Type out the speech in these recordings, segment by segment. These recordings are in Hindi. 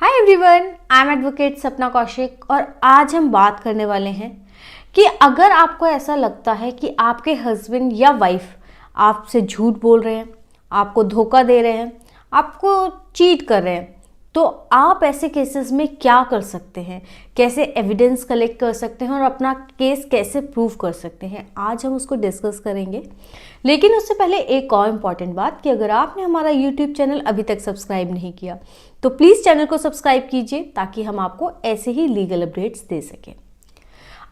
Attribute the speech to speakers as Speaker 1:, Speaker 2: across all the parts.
Speaker 1: Hi everyone, I am advocate सपना कौशिक और आज हम बात करने वाले हैं कि अगर आपको ऐसा लगता है कि आपके हस्बैंड या वाइफ आपसे झूठ बोल रहे हैं, आपको धोखा दे रहे हैं, आपको चीट कर रहे हैं, तो आप ऐसे केसेस में क्या कर सकते हैं, कैसे एविडेंस कलेक्ट कर सकते हैं और अपना केस कैसे प्रूव कर सकते हैं, आज हम उसको डिस्कस करेंगे। लेकिन उससे पहले एक और इम्पॉर्टेंट बात कि अगर आपने हमारा यूट्यूब चैनल अभी तक सब्सक्राइब नहीं किया तो प्लीज़ चैनल को सब्सक्राइब कीजिए ताकि हम आपको ऐसे ही लीगल अपडेट्स दे सकें।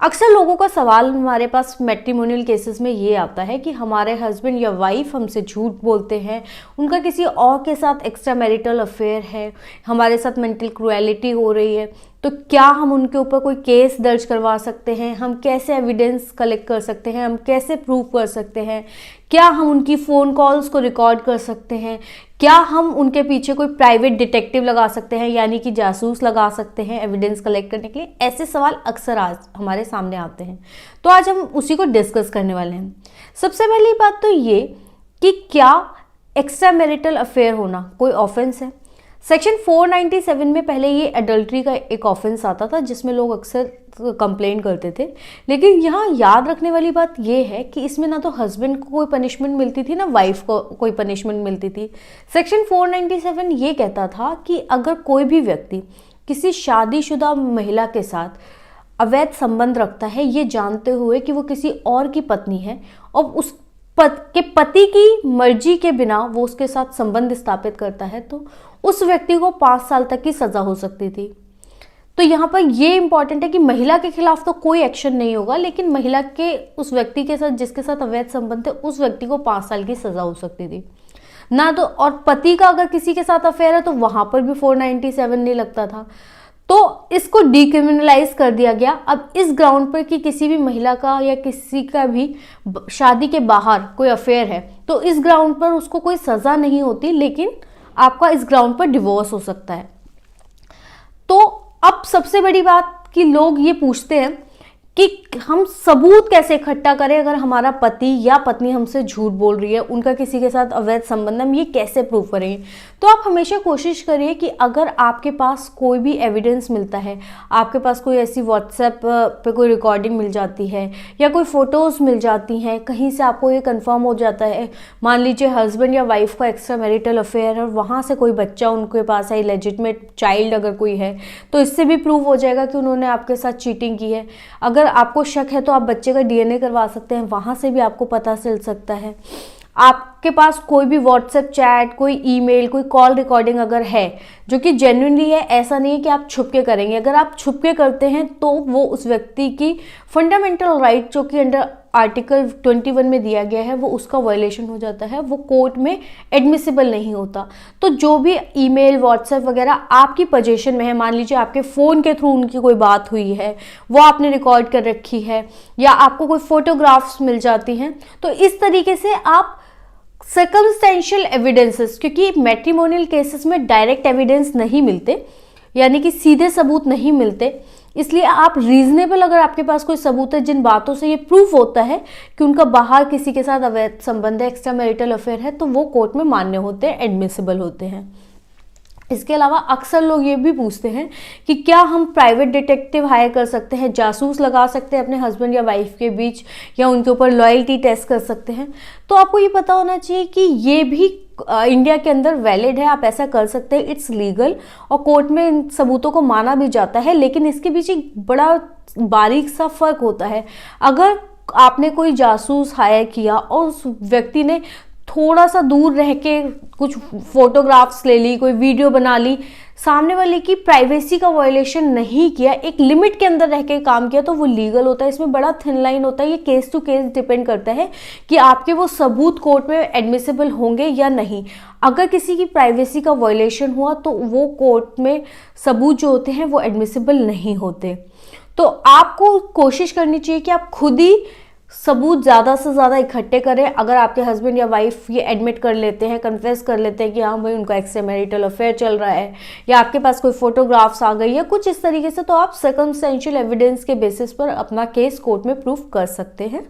Speaker 1: अक्सर लोगों का सवाल हमारे पास मैट्रिमोनियल केसेस में ये आता है कि हमारे हस्बैंड या वाइफ हमसे झूठ बोलते हैं, उनका किसी और के साथ एक्स्ट्रा मैरिटल अफेयर है, हमारे साथ मेंटल क्रुएलिटी हो रही है, तो क्या हम उनके ऊपर कोई केस दर्ज करवा सकते हैं, हम कैसे एविडेंस कलेक्ट कर सकते हैं, हम कैसे प्रूव कर सकते हैं, क्या हम उनकी फ़ोन कॉल्स को रिकॉर्ड कर सकते हैं, क्या हम उनके पीछे कोई प्राइवेट डिटेक्टिव लगा सकते हैं यानी कि जासूस लगा सकते हैं एविडेंस कलेक्ट करने के लिए। ऐसे सवाल अक्सर आज हमारे सामने आते हैं, तो आज हम उसी को डिस्कस करने वाले हैं। सबसे पहली बात तो ये कि क्या एक्स्ट्रा मैरिटल अफेयर होना कोई ऑफेंस है। सेक्शन 497 में पहले ये एडल्ट्री का एक ऑफेंस आता था जिसमें लोग अक्सर कंप्लेन करते थे, लेकिन यहाँ याद रखने वाली बात ये है कि इसमें ना तो हस्बैंड को कोई पनिशमेंट मिलती थी ना वाइफ को कोई पनिशमेंट मिलती थी। सेक्शन 497 ये कहता था कि अगर कोई भी व्यक्ति किसी शादीशुदा महिला के साथ अवैध संबंध रखता है ये जानते हुए कि वो किसी और की पत्नी है और उस के पति की मर्जी के बिना वो उसके साथ संबंध स्थापित करता है तो उस व्यक्ति को 5 साल तक की सजा हो सकती थी। तो यहाँ पर ये इंपॉर्टेंट है कि महिला के खिलाफ तो कोई एक्शन नहीं होगा, लेकिन महिला के उस व्यक्ति के साथ जिसके साथ अवैध संबंध है उस व्यक्ति को 5 साल की सजा हो सकती थी ना। तो और पति का अगर किसी के साथ अफेयर है तो वहां पर भी 497 नहीं लगता था, तो इसको डिक्रिमिनलाइज कर दिया गया। अब इस ग्राउंड पर कि किसी भी महिला का या किसी का भी शादी के बाहर कोई अफेयर है तो इस ग्राउंड पर उसको कोई सजा नहीं होती, लेकिन आपका इस ग्राउंड पर डिवोर्स हो सकता है। तो अब सबसे बड़ी बात कि लोग ये पूछते हैं कि हम सबूत कैसे इकट्ठा करें अगर हमारा पति या पत्नी हमसे झूठ बोल रही है, उनका किसी के साथ अवैध संबंध, हम ये कैसे प्रूव करेंगे। तो आप हमेशा कोशिश करिए कि अगर आपके पास कोई भी एविडेंस मिलता है, आपके पास कोई ऐसी व्हाट्सएप पे कोई रिकॉर्डिंग मिल जाती है या कोई फ़ोटोज़ मिल जाती हैं, कहीं से आपको ये कंफर्म हो जाता है, मान लीजिए हस्बैंड या वाइफ का एक्स्ट्रा मैरिटल अफेयर है और वहाँ से कोई बच्चा उनके पास है, लेजिटिमेट चाइल्ड अगर कोई है, तो इससे भी प्रूव हो जाएगा कि उन्होंने आपके साथ चीटिंग की है। अगर आपको शक है तो आप बच्चे का डीएनए करवा सकते हैं, वहां से भी आपको पता चल सकता है। आपके पास कोई भी व्हाट्सएप चैट, कोई ईमेल, कोई कॉल रिकॉर्डिंग अगर है जो कि जेन्युइनली है, ऐसा नहीं है कि आप छुप के करेंगे। अगर आप छुप के करते हैं तो वो उस व्यक्ति की फंडामेंटल राइट जो कि अंडर आर्टिकल 21 में दिया गया है वो उसका वायलेशन हो जाता है, वो कोर्ट में एडमिसिबल नहीं होता। तो जो भी ईमेल, व्हाट्सएप वगैरह आपकी पोजीशन में है, मान लीजिए आपके फ़ोन के थ्रू उनकी कोई बात हुई है, वो आपने रिकॉर्ड कर रखी है, या आपको कोई फोटोग्राफ्स मिल जाती हैं, तो इस तरीके से आप सर्कमस्टेंशियल एविडेंसेस, क्योंकि मैट्रिमोनियल केसेस में डायरेक्ट एविडेंस नहीं मिलते यानी कि सीधे सबूत नहीं मिलते, इसलिए आप रीजनेबल अगर आपके पास कोई सबूत है जिन बातों से ये प्रूफ होता है कि उनका बाहर किसी के साथ अवैध संबंध है, एक्स्ट्रा मैरिटल अफेयर है, तो वो कोर्ट में मान्य होते हैं, एडमिसिबल होते हैं। इसके अलावा अक्सर लोग ये भी पूछते हैं कि क्या हम प्राइवेट डिटेक्टिव हायर कर सकते हैं, जासूस लगा सकते हैं अपने हस्बैंड या वाइफ के बीच, या उनके ऊपर लॉयल्टी टेस्ट कर सकते हैं। तो आपको ये पता होना चाहिए कि ये भी इंडिया के अंदर वैलिड है, आप ऐसा कर सकते हैं, इट्स लीगल और कोर्ट में इन सबूतों को माना भी जाता है। लेकिन इसके बीच एक बड़ा बारीक सा फर्क होता है। अगर आपने कोई जासूस हायर किया और उस व्यक्ति ने थोड़ा सा दूर रह के कुछ फोटोग्राफ्स ले ली, कोई वीडियो बना ली, सामने वाले की प्राइवेसी का वायलेशन नहीं किया, एक लिमिट के अंदर रह के काम किया, तो वो लीगल होता है। इसमें बड़ा थिन लाइन होता है, ये केस टू केस डिपेंड करता है कि आपके वो सबूत कोर्ट में एडमिसिबल होंगे या नहीं। अगर किसी की प्राइवेसी का वायलेशन हुआ तो वो कोर्ट में सबूत जो होते हैं वो एडमिसिबल नहीं होते। तो आपको कोशिश करनी चाहिए कि आप खुद ही सबूत ज़्यादा से ज़्यादा इकट्ठे करें। अगर आपके हस्बैंड या वाइफ ये एडमिट कर लेते हैं, कन्फेस कर लेते हैं कि हाँ भाई उनका एक्स्ट्रा मैरिटल अफेयर चल रहा है, या आपके पास कोई फोटोग्राफ्स आ गई या कुछ इस तरीके से, तो आप सर्कमस्टेंशियल एविडेंस के बेसिस पर अपना केस कोर्ट में प्रूफ कर सकते हैं।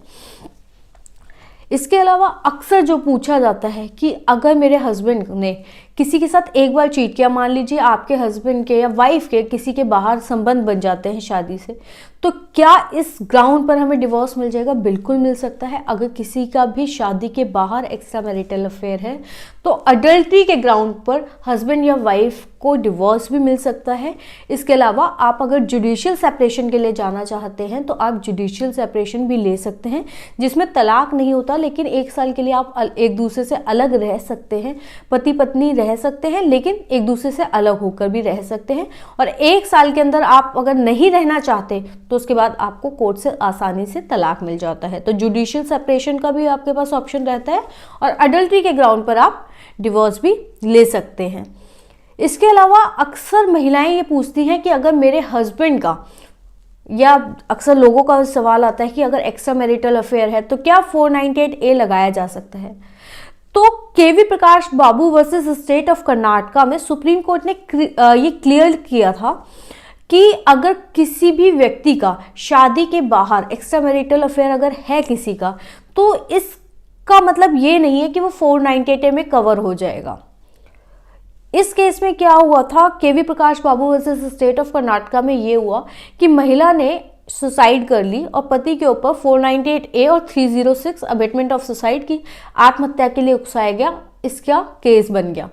Speaker 1: इसके अलावा अक्सर जो पूछा जाता है कि अगर मेरे हस्बैंड ने किसी के साथ एक बार चीट किया, मान लीजिए आपके हस्बैंड के या वाइफ के किसी के बाहर संबंध बन जाते हैं शादी से, तो क्या इस ग्राउंड पर हमें डिवोर्स मिल जाएगा? बिल्कुल मिल सकता है। अगर किसी का भी शादी के बाहर एक्स्ट्रा मैरिटल अफेयर है तो अडल्ट्री के ग्राउंड पर हस्बैंड या वाइफ को डिवोर्स भी मिल सकता है। इसके अलावा आप अगर जुडिशियल सेपरेशन के लिए जाना चाहते हैं तो आप जुडिशियल सेपरेशन भी ले सकते हैं, जिसमें तलाक नहीं होता, लेकिन 1 साल के लिए आप एक दूसरे से अलग रह सकते हैं। पति पत्नी रह सकते हैं लेकिन एक दूसरे से अलग होकर भी रह सकते हैं। और 1 साल के अंदर आप अगर नहीं रहना चाहते तो उसके बाद आपको कोर्ट से आसानी से तलाक मिल जाता है। तो जुडिशियल सेपरेशन का भी आपके पास ऑप्शन रहता है और अडल्ट्री के ग्राउंड पर आप डिवोर्स भी ले सकते हैं। इसके अलावा अक्सर महिलाएं ये पूछती हैं कि अगर मेरे हस्बैंड का, या अक्सर लोगों का सवाल आता है कि अगर एक्स्ट्रा मैरिटल अफेयर है तो क्या 498A लगाया जा सकता है? तो केवी प्रकाश बाबू वर्सेस स्टेट ऑफ कर्नाटका में सुप्रीम कोर्ट ने ये क्लियर किया था कि अगर किसी भी व्यक्ति का शादी के बाहर एक्स्ट्रा मैरिटल अफेयर अगर है किसी का, तो इसका मतलब ये नहीं है कि वो 498A में कवर हो जाएगा। इस केस में क्या हुआ था, केवी प्रकाश बाबू वर्सेस स्टेट ऑफ कर्नाटका में ये हुआ कि महिला ने सुसाइड कर ली और पति के ऊपर 498A और 306 अबेटमेंट ऑफ सुसाइड की आत्महत्या के लिए उकसाया गया। इसका केस बन गया।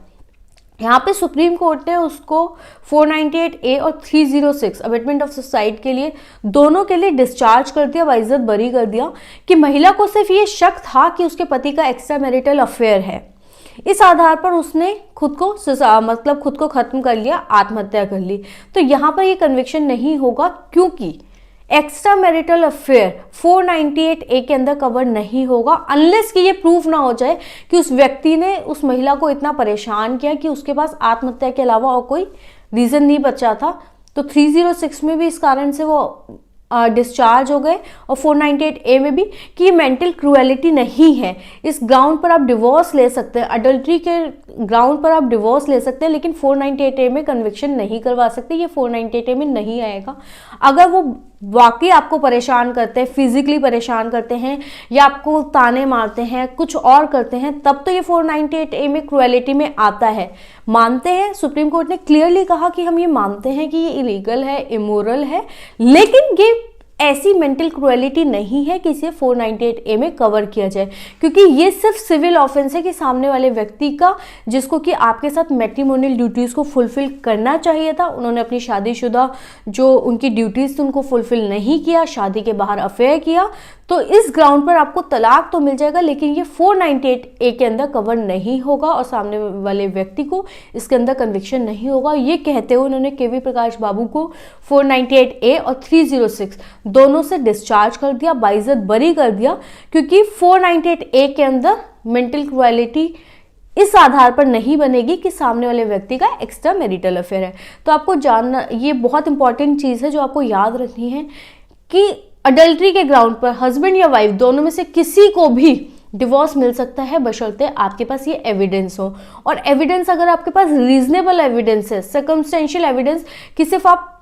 Speaker 1: यहाँ पे सुप्रीम कोर्ट ने उसको 498A और 306 अबेटमेंट ऑफ सुसाइड के लिए, दोनों के लिए डिस्चार्ज कर दिया, बाइज्जत बरी कर दिया कि महिला को सिर्फ ये शक था कि उसके पति का एक्स्ट्रा मैरिटल अफेयर है। इस आधार पर उसने खुद को खत्म कर लिया, आत्महत्या कर ली। तो यहाँ पर ये कन्विक्शन नहीं होगा क्योंकि एक्स्ट्रा मैरिटल अफेयर 498A के अंदर कवर नहीं होगा, अनलेस कि ये प्रूफ ना हो जाए कि उस व्यक्ति ने उस महिला को इतना परेशान किया कि उसके पास आत्महत्या के अलावा और कोई रीजन नहीं बचा था। तो 306 में भी इस कारण से वो डिस्चार्ज हो गए और 498A में भी कि ये मेंटल क्रूएलिटी नहीं है। इस ग्राउंड पर आप डिवोर्स ले सकते हैं, अडल्ट्री के ग्राउंड पर आप डिवोर्स ले सकते हैं, लेकिन 498A में कन्विक्शन नहीं करवा सकते। ये 498A में नहीं आएगा। अगर वो वाकई आपको परेशान करते हैं, फिजिकली परेशान करते हैं या आपको ताने मारते हैं, कुछ और करते हैं, तब तो ये 498A में क्रूएलिटी में आता है। मानते हैं, सुप्रीम कोर्ट ने क्लियरली कहा कि हम ये मानते हैं कि ये इलीगल है, इमोरल है, लेकिन ये ऐसी मेंटल क्रूएलिटी नहीं है कि इसे 498A में कवर किया जाए, क्योंकि ये सिर्फ सिविल ऑफेंस है कि सामने वाले व्यक्ति का, जिसको कि आपके साथ मैट्रिमोनियल ड्यूटीज़ को फुलफिल करना चाहिए था, उन्होंने अपनी शादीशुदा जो उनकी ड्यूटीज़ थी उनको फुलफिल नहीं किया, शादी के बाहर अफेयर किया, तो इस ग्राउंड पर आपको तलाक तो मिल जाएगा, लेकिन ये 498A के अंदर कवर नहीं होगा और सामने वाले व्यक्ति को इसके अंदर कन्विक्शन नहीं होगा। ये कहते हुए उन्होंने केवी प्रकाश बाबू को 498A और 306 दोनों से डिस्चार्ज कर दिया, बाइज्जत बरी कर दिया, क्योंकि 498A के अंदर मेंटल क्रूएलिटी इस आधार पर नहीं बनेगी कि सामने वाले व्यक्ति का एक्स्ट्रा मैरिटल अफेयर है। तो आपको जानना, ये बहुत इंपॉर्टेंट चीज़ है जो आपको याद रखनी है कि अडल्ट्री के ग्राउंड पर हस्बैंड या वाइफ दोनों में से किसी को भी डिवोर्स मिल सकता है, बशर्ते आपके पास ये एविडेंस हो। और एविडेंस अगर आपके पास रीजनेबल एविडेंस है, सर्कमस्टेंशियल एविडेंस, कि सिर्फ आप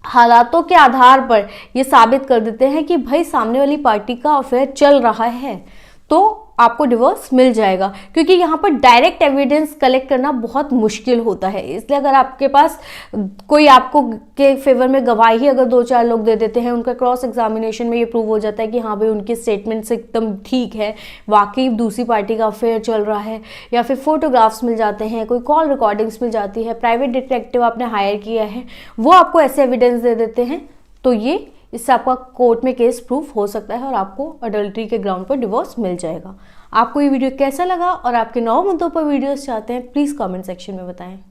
Speaker 1: हालातों के आधार पर ये साबित कर देते हैं कि भाई सामने वाली पार्टी का अफेयर चल रहा है, तो आपको डिवोर्स मिल जाएगा। क्योंकि यहाँ पर डायरेक्ट एविडेंस कलेक्ट करना बहुत मुश्किल होता है, इसलिए अगर आपके पास कोई आपको के फेवर में गवाही अगर 2-4 लोग दे देते हैं, उनका क्रॉस एग्जामिनेशन में ये प्रूव हो जाता है कि हाँ भाई उनकी स्टेटमेंट से एकदम ठीक है, वाकई दूसरी पार्टी का अफेयर चल रहा है, या फिर फोटोग्राफ्स मिल जाते हैं, कोई कॉल रिकॉर्डिंग्स मिल जाती है, प्राइवेट डिटेक्टिव आपने हायर किया है, वो आपको ऐसे एविडेंस दे देते हैं, तो ये इससे आपका कोर्ट में केस प्रूफ हो सकता है और आपको अडल्ट्री के ग्राउंड पर डिवोर्स मिल जाएगा। आपको ये वीडियो कैसा लगा और आपके 9 मुद्दों पर वीडियोस चाहते हैं, प्लीज़ कमेंट सेक्शन में बताएं।